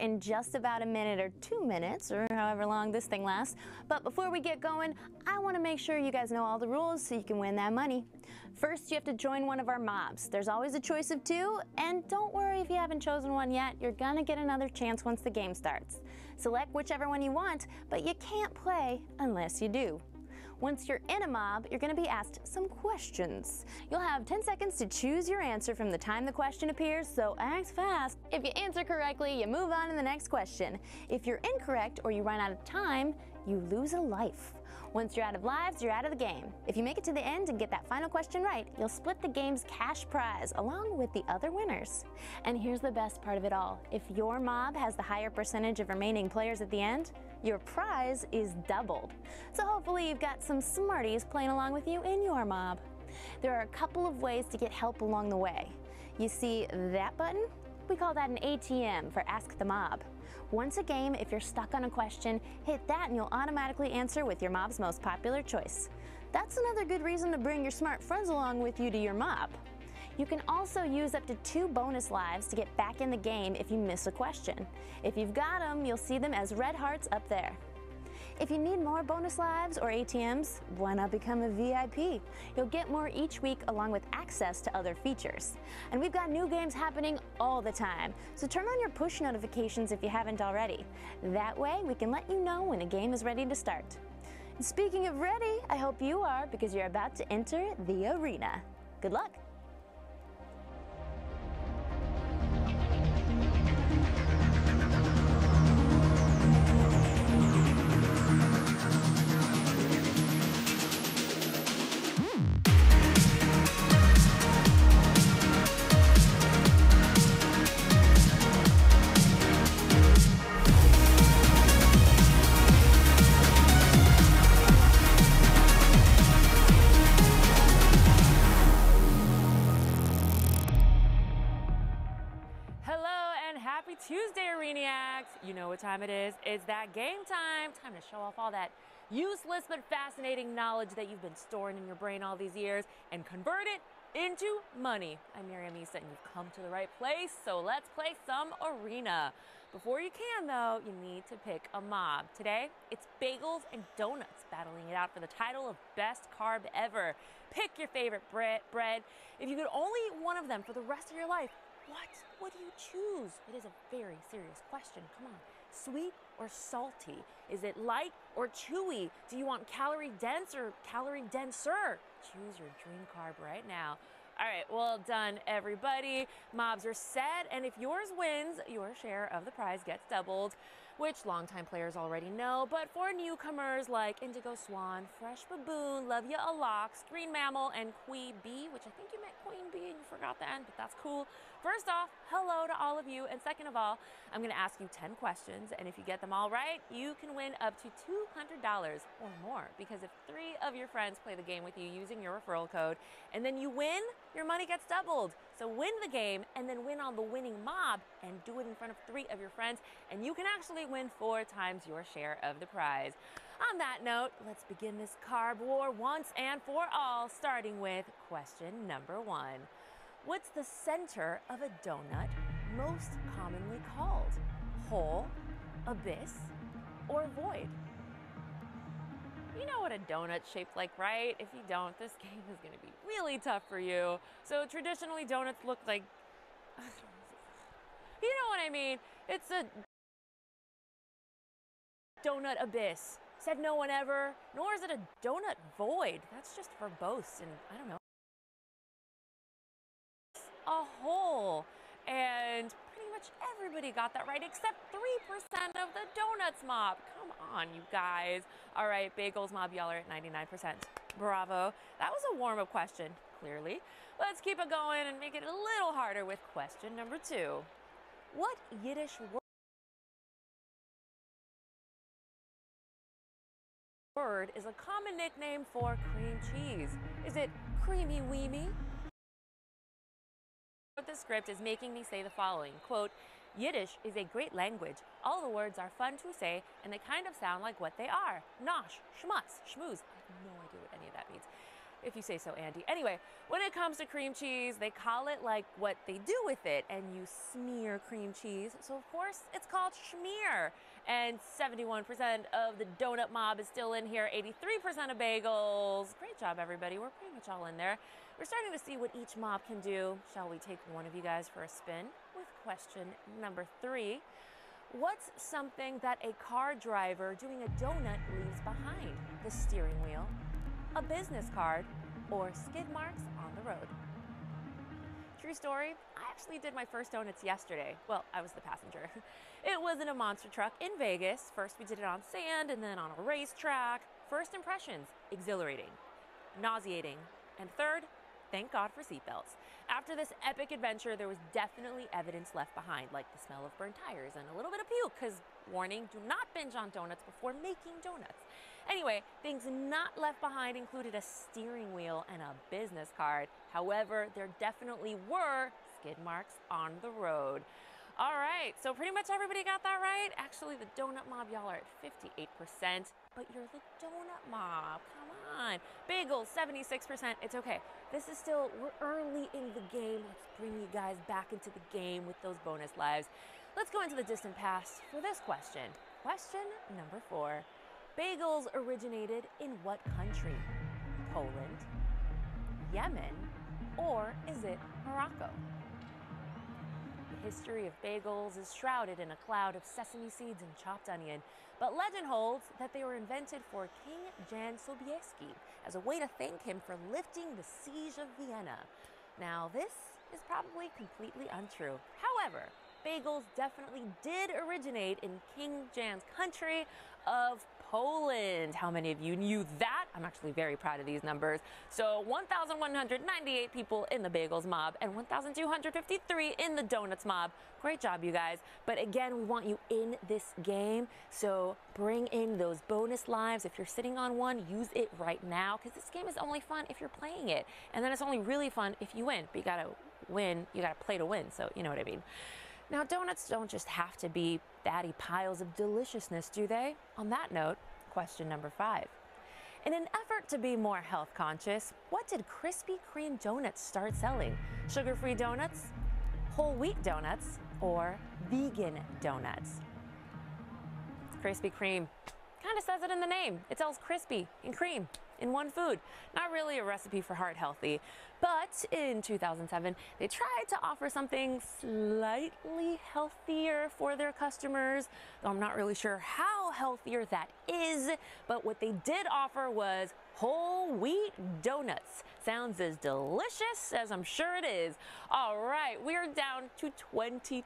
in just about a minute or 2 minutes, or however long this thing lasts. But before we get going, I want to make sure you guys know all the rules so you can win that money. First, you have to join one of our mobs. There's always a choice of 2, and don't worry if you haven't chosen one yet, you're gonna get another chance once the game starts. Select whichever one you want, but you can't play unless you do. Once you're in a mob, you're going to be asked some questions. You'll have 10 seconds to choose your answer from the time the question appears, so act fast. If you answer correctly, you move on to the next question. If you're incorrect or you run out of time, you lose a life. Once you're out of lives, you're out of the game. If you make it to the end and get that final question right, you'll split the game's cash prize along with the other winners. And here's the best part of it all. If your mob has the higher percentage of remaining players at the end, your prize is doubled. So hopefully you've got some smarties playing along with you in your mob. There are a couple of ways to get help along the way. You see that button? We call that an ATM for Ask the Mob. Once a game, if you're stuck on a question, hit that and you'll automatically answer with your mob's most popular choice. That's another good reason to bring your smart friends along with you to your mob. You can also use up to 2 bonus lives to get back in the game if you miss a question. If you've got them, you'll see them as red hearts up there. If you need more bonus lives or ATMs, why not become a VIP? You'll get more each week along with access to other features. And we've got new games happening all the time, so turn on your push notifications if you haven't already. That way we can let you know when a game is ready to start. And speaking of ready, I hope you are, because you're about to enter the arena. Good luck! Happy Tuesday, Areniacs! You know what time it is. It's that game time. Time to show off all that useless but fascinating knowledge that you've been storing in your brain all these years and convert it into money. I'm Miriam Issa, and you've come to the right place, so let's play some arena. Before you can, though, you need to pick a mob. Today, it's bagels and donuts battling it out for the title of best carb ever. Pick your favorite bread. If you could only eat one of them for the rest of your life, what do you choose? It is a very serious question. Come on. Sweet or salty? Is it light or chewy? Do you want calorie dense or calorie denser? Choose your dream carb right now. All right, well done, everybody. Mobs are set, and if yours wins, your share of the prize gets doubled, which longtime players already know. But for newcomers like Indigo Swan, Fresh Baboon, Love Ya a Lox, Green Mammal, and Queen Bee, which I think you meant Queen Bee and you forgot the end, but that's cool. First off, hello to all of you, and second of all, I'm gonna ask you 10 questions, and if you get them all right, you can win up to $200 or more, because if 3 of your friends play the game with you using your referral code, and then you win, your money gets doubled. So win the game, and then win on the winning mob, and do it in front of 3 of your friends, and you can actually win 4 times your share of the prize. On that note, let's begin this carb war once and for all, starting with question number 1. What's the center of a donut most commonly called? Hole, abyss, or void? You know what a donut's shaped like, right? If you don't, this game is going to be really tough for you. So traditionally, donuts look like... You know what I mean? It's a donut abyss. Said no one ever. Nor is it a donut void. That's just verbose and, I don't know, a hole. And pretty much everybody got that right except 3% of the donuts mob. Come on, you guys. All right, bagels mob, y'all are at 99%. Bravo. That was a warm-up question, clearly. Let's keep it going and make it a little harder with question number 2. What Yiddish word is a common nickname for cream cheese? Is it creamy weemy? The script is making me say the following, quote, Yiddish is a great language. All the words are fun to say, and they kind of sound like what they are. Nosh, schmutz, schmooze. I have no idea what any of that means. if you say so, Andy. Anyway, when it comes to cream cheese, they call it like what they do with it, and you smear cream cheese. So of course, it's called schmear. And 71% of the donut mob is still in here, 83% of bagels. Great job, everybody. We're pretty much all in there. We're starting to see what each mob can do. Shall we take one of you guys for a spin with question number 3? What's something that a car driver doing a donut leaves behind? The steering wheel, a business card, or skid marks on the road? True story, I actually did my first donuts yesterday. Well, I was the passenger. It was in a monster truck in Vegas. First we did it on sand and then on a racetrack. First impressions, exhilarating, nauseating, and third, thank God for seatbelts. After this epic adventure, there was definitely evidence left behind, like the smell of burnt tires and a little bit of puke, because warning, do not binge on donuts before making donuts. Anyway, things not left behind included a steering wheel and a business card. However, there definitely were skid marks on the road. All right, so pretty much everybody got that right. Actually, the donut mob, y'all are at 58%, but you're the donut mob, come on. Bagels, 76%, it's okay. This is still, we're early in the game. Let's bring you guys back into the game with those bonus lives. Let's go into the distant past for this question. Question number 4. Bagels originated in what country? Poland, Yemen, or is it Morocco? The history of bagels is shrouded in a cloud of sesame seeds and chopped onion, but legend holds that they were invented for King Jan Sobieski as a way to thank him for lifting the siege of Vienna. Now, this is probably completely untrue. However, bagels definitely did originate in King Jan's country of Poland. How many of you knew that? I'm actually very proud of these numbers. So 1,198 people in the bagels mob and 1,253 in the donuts mob. Great job, you guys. But again, we want you in this game. So bring in those bonus lives. If you're sitting on one, use it right now, because this game is only fun if you're playing it. And then it's only really fun if you win. But you gotta win, you gotta play to win. So you know what I mean. Now, donuts don't just have to be fatty piles of deliciousness, do they? On that note, question number 5. In an effort to be more health conscious, what did Krispy Kreme donuts start selling? Sugar-free donuts, whole wheat donuts, or vegan donuts? Krispy Kreme kind of says it in the name. It sells crispy and cream in one food. Not really a recipe for heart healthy. But in 2007, they tried to offer something slightly healthier for their customers. Though I'm not really sure how healthier that is. But what they did offer was whole wheat donuts. Sounds as delicious as I'm sure it is. All right, we're down to 22%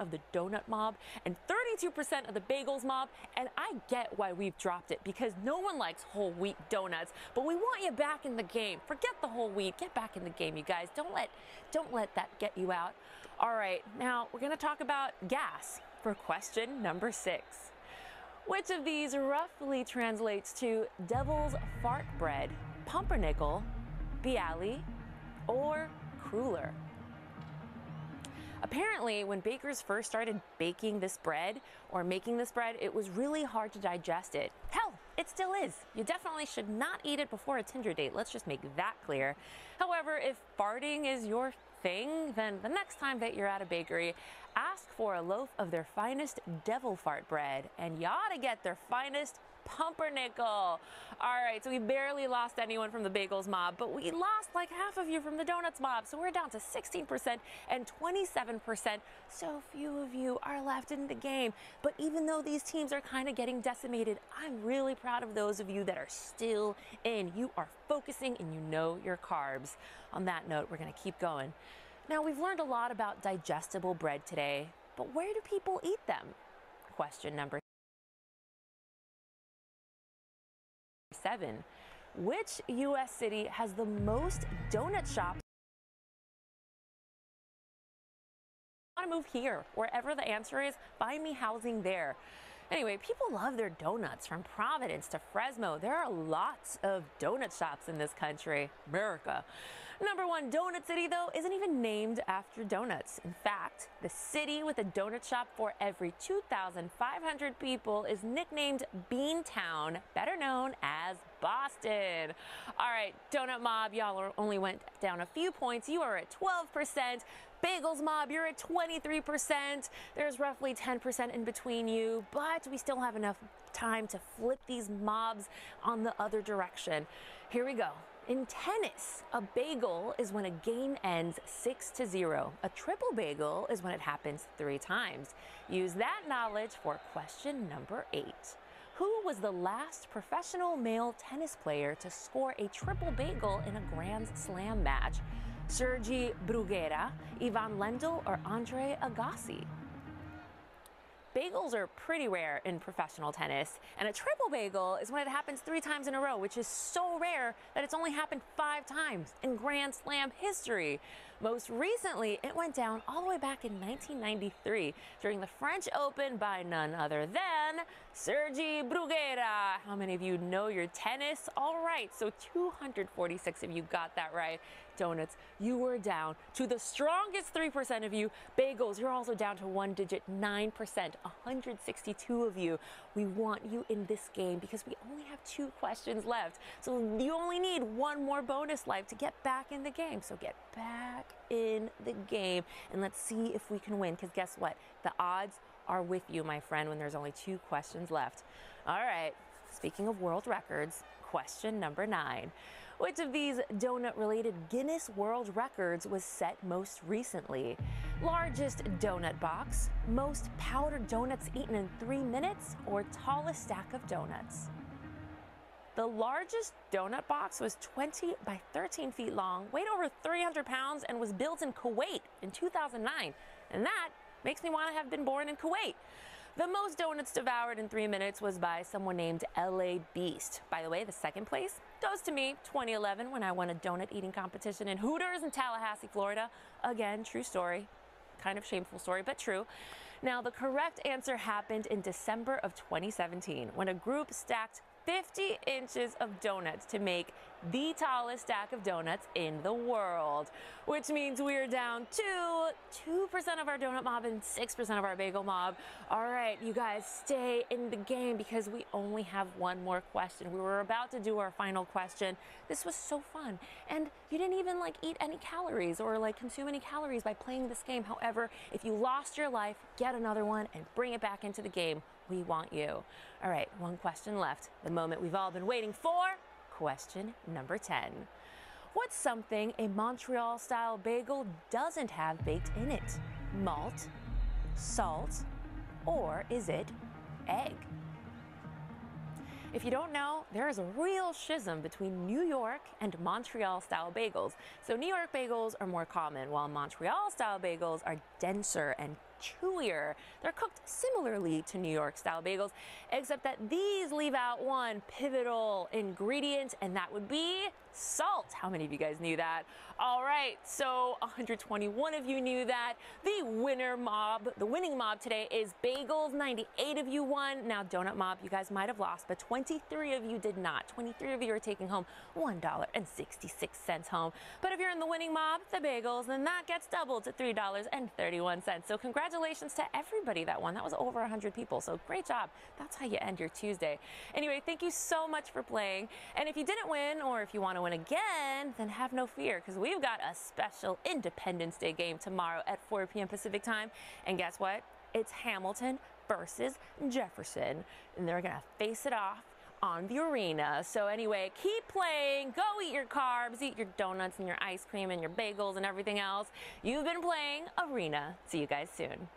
of the donut mob and 32% of the bagels mob. And I get why we've dropped it, because no one likes whole wheat donuts. But we want you back in the game. Forget the whole wheat. Get back in the game, you guys. Don't let that get you out. All right, now we're going to talk about gas for question number 6. Which of these roughly translates to devil's fart bread? Pumpernickel, Bialy, or cruller? Apparently, when bakers first started baking this bread or making this bread, it was really hard to digest it. Hell, it still is. You definitely should not eat it before a Tinder date. Let's just make that clear. However, if farting is your thing, then the next time that you're at a bakery, ask for a loaf of their finest devil fart bread, and you ought to get their finest pumpernickel. All right, so we barely lost anyone from the bagels mob, but we lost like half of you from the donuts mob, so we're down to 16% and 27%. So few of you are left in the game. But even though these teams are kind of getting decimated, I'm really proud of those of you that are still in. You are focusing and you know your carbs. On that note, we're going to keep going. Now, we've learned a lot about digestible bread today, but where do people eat them? Question number 7. Which U.S. city has the most donut shops? I want to move here. Wherever the answer is, find me housing there. Anyway, people love their donuts, from Providence to Fresno. There are lots of donut shops in this country, America. #1 donut city, though, isn't even named after donuts. In fact, the city with a donut shop for every 2,500 people is nicknamed Beantown, better known as Boston. All right, Donut Mob, y'all only went down a few points. You are at 12%. Bagels Mob, you're at 23%. There's roughly 10% in between you, but we still have enough time to flip these mobs on the other direction. Here we go. In tennis, a bagel is when a game ends 6-0. A triple bagel is when it happens 3 times. Use that knowledge for question number 8. Who was the last professional male tennis player to score a triple bagel in a Grand Slam match? Sergi Bruguera, Ivan Lendl, or Andre Agassi? Bagels are pretty rare in professional tennis, and a triple bagel is when it happens 3 times in a row, which is so rare that it's only happened 5 times in Grand Slam history. Most recently, it went down all the way back in 1993 during the French Open by none other than Sergi Bruguera. How many of you know your tennis? All right, so 246 of you got that right. Donuts, you were down to the strongest 3% of you. Bagels, you're also down to 1-digit 9%, 162 of you. We want you in this game because we only have 2 questions left. So you only need 1 more bonus life to get back in the game. So get back in the game and let's see if we can win, because guess what? The odds are with you, my friend, when there's only 2 questions left. All right, speaking of world records, question number 9. Which of these donut-related Guinness World Records was set most recently? Largest donut box, most powdered donuts eaten in 3 minutes, or tallest stack of donuts? The largest donut box was 20 by 13 feet long, weighed over 300 pounds, and was built in Kuwait in 2009. And that makes me want to have been born in Kuwait. The most donuts devoured in 3 minutes was by someone named LA Beast. By the way, the second place goes to me, 2011, when I won a donut eating competition in Hooters in Tallahassee, Florida. Again, true story. Kind of shameful story, but true. Now, the correct answer happened in December of 2017, when a group stacked 50 inches of donuts to make the tallest stack of donuts in the world, which means we're down to 2% of our donut mob and 6% of our bagel mob. All right, you guys, stay in the game because we only have 1 more question. We were about to do our final question. This was so fun, and you didn't even eat any calories or consume any calories by playing this game. However, if you lost your life, get another one and bring it back into the game. We want you. All right, 1 question left. The moment we've all been waiting for. Question number 10. What's something a Montreal-style bagel doesn't have baked in it? Malt, salt, or is it egg? If you don't know, there is a real schism between New York and Montreal-style bagels. So New York bagels are more common, while Montreal-style bagels are denser and chewier. They're cooked similarly to New York-style bagels, except that these leave out one pivotal ingredient, and that would be salt. How many of you guys knew that? All right, so 121 of you knew that. The winning mob today is bagels. 98 of you won. Now, donut mob, you guys might have lost, but 23 of you did not. 23 of you are taking home $1.66 home. But if you're in the winning mob, the bagels, then that gets doubled to $3.31. So congratulations to everybody that won. That was over 100 people, so great job. That's how you end your Tuesday. Anyway, thank you so much for playing. And if you didn't win, or if you want to win again, then have no fear, because we've got a special Independence Day game tomorrow at 4 p.m. Pacific time. And guess what? It's Hamilton versus Jefferson, and they're gonna face it off on the arena. So anyway, keep playing. Go eat your carbs, eat your donuts and your ice cream and your bagels and everything else. You've been playing Arena. See you guys soon.